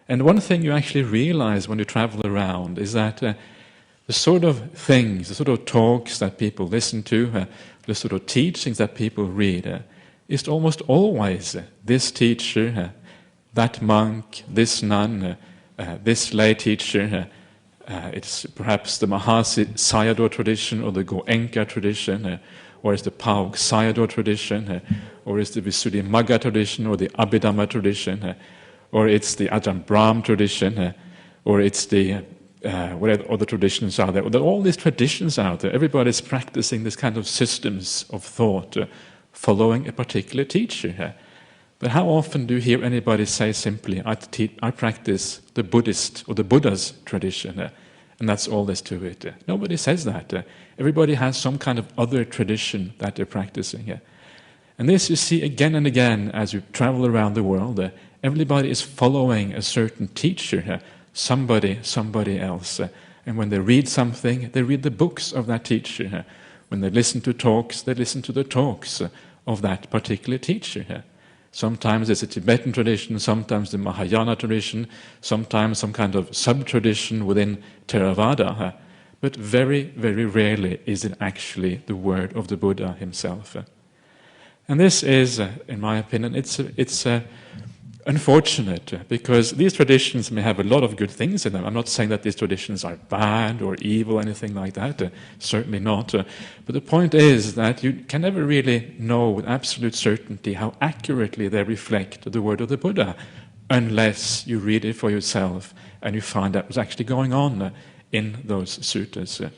And one thing you actually realize when you travel around is that the sort of things, the sort of talks that people listen to, the sort of teachings that people read, is almost always this teacher, that monk, this nun, this lay teacher. It's perhaps the Mahasi Sayadaw tradition or the Goenka tradition, or it's the Paug Sayadaw tradition, or it's the Visuddhimagga tradition or the Abhidhamma tradition, or it's the Ajahn Brahm tradition, or it's the whatever other traditions are there. There are all these traditions out there. Everybody's practicing this kind of systems of thought, following a particular teacher. But how often do you hear anybody say simply, I practice the Buddhist or the Buddha's tradition, and that's all there's to it? Nobody says that. Everybody has some kind of other tradition that they're practicing. And this you see again and again as you travel around the world. Everybody is following a certain teacher, somebody else. And when they read something, they read the books of that teacher. When they listen to talks, they listen to the talks of that particular teacher. Sometimes it's a Tibetan tradition, sometimes the Mahayana tradition, sometimes some kind of sub-tradition within Theravada. But very, very rarely is it actually the word of the Buddha himself. And this is, in my opinion, it's unfortunate, because these traditions may have a lot of good things in them. I'm not saying that these traditions are bad or evil, anything like that, certainly not. But the point is that you can never really know with absolute certainty how accurately they reflect the word of the Buddha, unless you read it for yourself and you find out what's actually going on in those suttas.